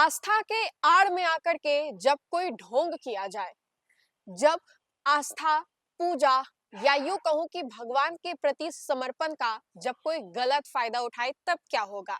आस्था के आड़ में आकर के जब कोई ढोंग किया जाए, जब आस्था, पूजा या यूं कहूं कि भगवान के प्रति समर्पण का जब कोई गलत फायदा उठाए तब क्या होगा।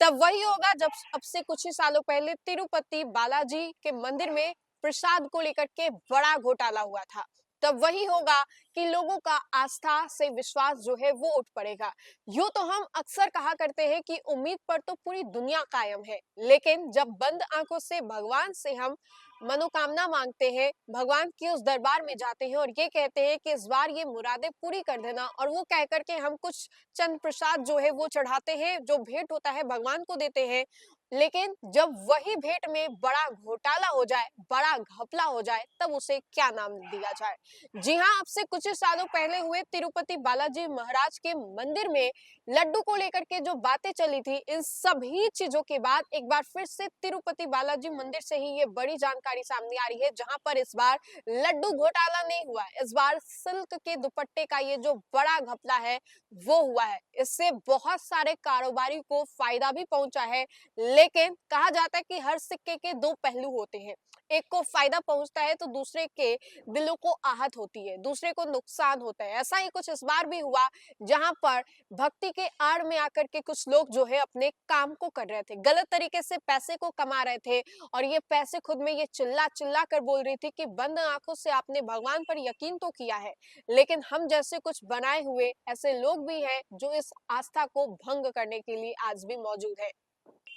तब वही होगा जब अब से कुछ ही सालों पहले तिरुपति बालाजी के मंदिर में प्रसाद को लेकर के बड़ा घोटाला हुआ था। तब वही होगा कि लोगों का आस्था से विश्वास जो है वो उठ पड़ेगा। यूं तो हम अक्सर कहा करते हैं कि उम्मीद पर तो पूरी दुनिया कायम है, लेकिन जब बंद आंखों से भगवान से हम मनोकामना मांगते हैं, भगवान के उस दरबार में जाते हैं और ये कहते हैं कि इस बार ये मुरादें पूरी कर देना, और वो कह करके हम कुछ चंद प्रसाद जो है वो चढ़ाते हैं, जो भेंट होता है भगवान को देते हैं। लेकिन जब वही भेंट में बड़ा घोटाला हो जाए, बड़ा घपला हो जाए, तब उसे क्या नाम दिया जाए। जी हाँ, अब से कुछ ही सालों पहले हुए तिरुपति बालाजी महाराज के मंदिर में लड्डू को लेकर के जो बातें चली थी, इन सभी चीजों के बाद एक बार फिर से तिरुपति बालाजी मंदिर से ही ये बड़ी जानकारी सामने आ रही है, जहां पर इस बार लड्डू घोटाला नहीं हुआ, इस बार सिल्क के दुपट्टे का ये जो बड़ा घपला है वो हुआ है। इससे बहुत सारे कारोबारी को फायदा भी पहुंचा है, लेकिन कहा जाता है कि हर सिक्के के दो पहलू होते हैं। एक को फायदा पहुंचता है तो दूसरे के दिलों को आहत होती है, दूसरे को नुकसान होता है। ऐसा ही कुछ इस बार भी हुआ, जहां पर भक्ति के आड़ में आकर के कुछ लोग जो है अपने काम को कर रहे थे, गलत तरीके से पैसे को कमा रहे थे, और ये पैसे खुद में ये चिल्ला चिल्ला कर बोल रही थी कि बंद आंखों से आपने भगवान पर यकीन तो किया है, लेकिन हम जैसे कुछ बनाए हुए ऐसे लोग भी हैं जो इस आस्था को भंग करने के लिए आज भी मौजूद है।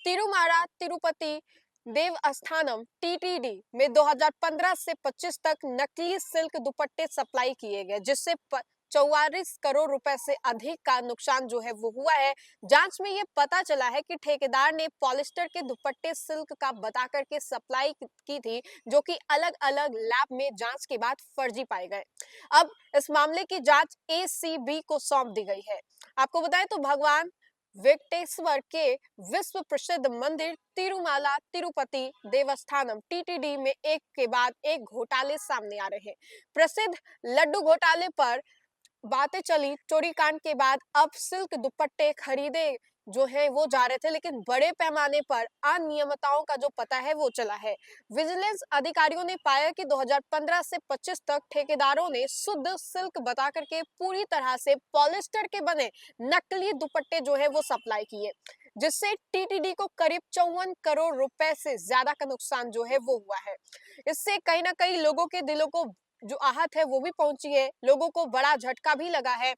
तिरुमाला तिरुपति देवस्थानम टीटीडी में 2015 से 25 तक नकली सिल्क दुपट्टे सप्लाई किए गए, जिससे 44 करोड़ रुपए से अधिक का नुकसान जो है वो हुआ है। जांच में ये पता चला है कि ठेकेदार ने पॉलिस्टर के दुपट्टे सिल्क का बता करके सप्लाई की थी, जो कि अलग अलग लैब में जांच के बाद फर्जी पाए गए। अब इस मामले की जांच एसीबी को सौंप दी गई है। आपको बताएं तो भगवान वेंकटेश्वर के विश्व प्रसिद्ध मंदिर तिरुमाला तिरुपति देवस्थानम टीटीडी में एक के बाद एक घोटाले सामने आ रहे हैं। प्रसिद्ध लड्डू घोटाले पर बातें चली, चोरी कांड के बाद अब सिल्क दुपट्टे खरीदे जो है वो जा रहे थे, लेकिन बड़े पैमाने पर अनियमितताओं का जो पता है वो चला है। विजिलेंस अधिकारियों ने पाया कि 2015 से 25 तक ठेकेदारों ने शुद्ध सिल्क बता करके पूरी तरह से पॉलिस्टर के बने नकली दुपट्टे जो है वो सप्लाई किए, जिससे टीटीडी को करीब 54 करोड़ रुपए से ज्यादा का नुकसान जो है वो हुआ है। इससे कहीं ना कहीं लोगों के दिलों को जो आहत है वो भी पहुंची है, लोगों को बड़ा झटका भी लगा है।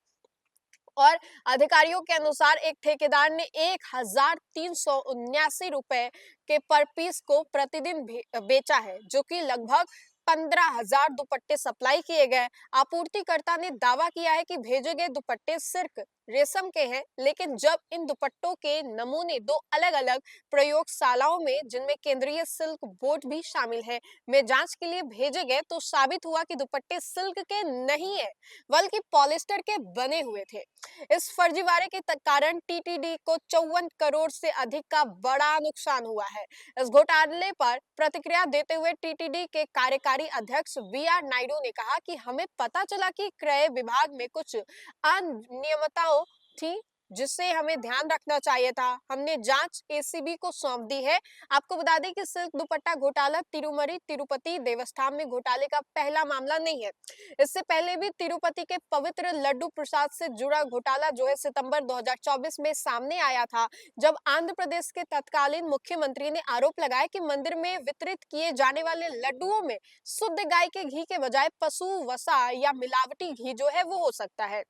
और अधिकारियों के अनुसार एक ठेकेदार ने 1379 रुपए के पर पीस को प्रतिदिन बेचा है, जो कि लगभग 15,000 दुपट्टे सप्लाई किए गए। आपूर्तिकर्ता ने दावा किया है कि भेजे गए दुपट्टे सिर्फ रेशम के हैं, लेकिन जब इन दुपट्टों के नमूने दो अलग अलग प्रयोगशालाओं में, जिनमें केंद्रीय सिल्क बोर्ड भी शामिल है, में जांच के लिए भेजे गए, तो साबित हुआ कि दुपट्टे सिल्क के नहीं है बल्कि पॉलिस्टर के बने हुए थे। इस फर्जीवाड़े के कारण टीटीडी को 54 करोड़ से अधिक का बड़ा नुकसान हुआ है। इस घोटाले पर प्रतिक्रिया देते हुए टीटीडी के कार्यकारी अध्यक्ष वीआर नायडू ने कहा कि हमें पता चला कि क्रय विभाग में कुछ अनियमितताओं थी, जिससे हमें ध्यान रखना चाहिए था। हमने जांच एसीबी को सौंप दी है। आपको बता दें कि सिल्क दुपट्टा घोटाला तिरुमरी तिरुपति देवस्थान में घोटाले का पहला मामला नहीं है। इससे पहले भी तिरुपति के पवित्र लड्डू प्रसाद से जुड़ा घोटाला जो है सितंबर 2024 में सामने आया था, जब आंध्र प्रदेश के तत्कालीन मुख्यमंत्री ने आरोप लगाया कि मंदिर में वितरित किए जाने वाले लड्डुओं में शुद्ध गाय के घी के बजाय पशु वसा या मिलावटी घी जो है वो हो सकता है।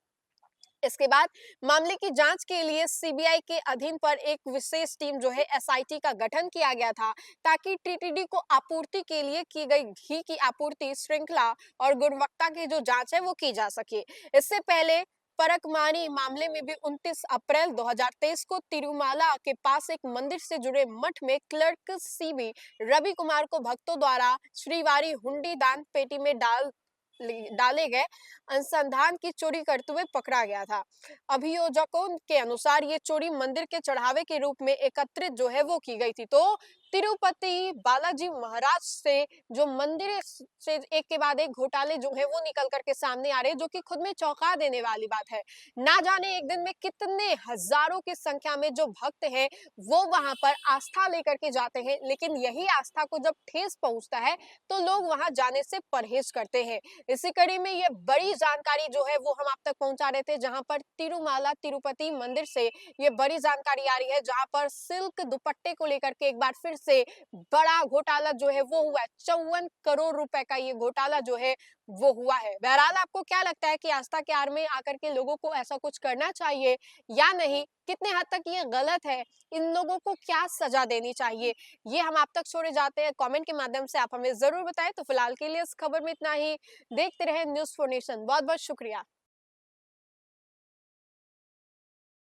इसके बाद मामले की जांच के लिए सीबीआई के अधीन पर एक विशेष टीम जो है एसआईटी का गठन किया गया था, ताकि टीटीडी को आपूर्ति के लिए की गई घी की आपूर्ति श्रृंखला और गुणवत्ता की जो जांच है वो की जा सके। इससे पहले परकमानी मामले में भी 29 अप्रैल 2023 को तिरुमाला के पास एक मंदिर से जुड़े मठ में क्लर्क सीबी रवि कुमार को भक्तों द्वारा श्रीवारी हुंडी दान पेटी में डाले गए अनुसंधान की चोरी करते हुए पकड़ा गया था। अभियोजकों के अनुसार ये चोरी मंदिर के चढ़ावे के रूप में एकत्रित जो है वो की गई थी। तो तिरुपति बालाजी महाराज से जो मंदिर से एक के बाद एक घोटाले जो है वो निकल करके सामने आ रहे हैं, जो कि खुद में चौंका देने वाली बात है। ना जाने एक दिन में कितने हजारों की संख्या में जो भक्त हैं वो वहां पर आस्था लेकर के जाते हैं, लेकिन यही आस्था को जब ठेस पहुंचता है तो लोग वहां जाने से परहेज करते हैं। इसी कड़ी में ये बड़ी जानकारी जो है वो हम आप तक पहुंचा रहे थे, जहां पर तिरुमाला तिरुपति मंदिर से ये बड़ी जानकारी आ रही है, जहां पर सिल्क दुपट्टे को लेकर के एक बार फिर से बड़ा घोटाला जो है वो हुआ है। 54 करोड़ रुपए का ये घोटाला जो है वो हुआ है। बहरहाल आपको क्या लगता है कि आस्था के आड़ में आकर के लोगों को ऐसा कुछ करना चाहिए या नहीं? कितने हद तक ये गलत है? इन लोगों को क्या सजा देनी चाहिए? ये हम आप तक छोड़े जाते हैं। कमेंट के माध्यम से आप हमें जरूर बताएं। तो फिलहाल के लिए इस खबर में इतना ही। देखते रहे न्यूज़4 नेशन। बहुत बहुत शुक्रिया।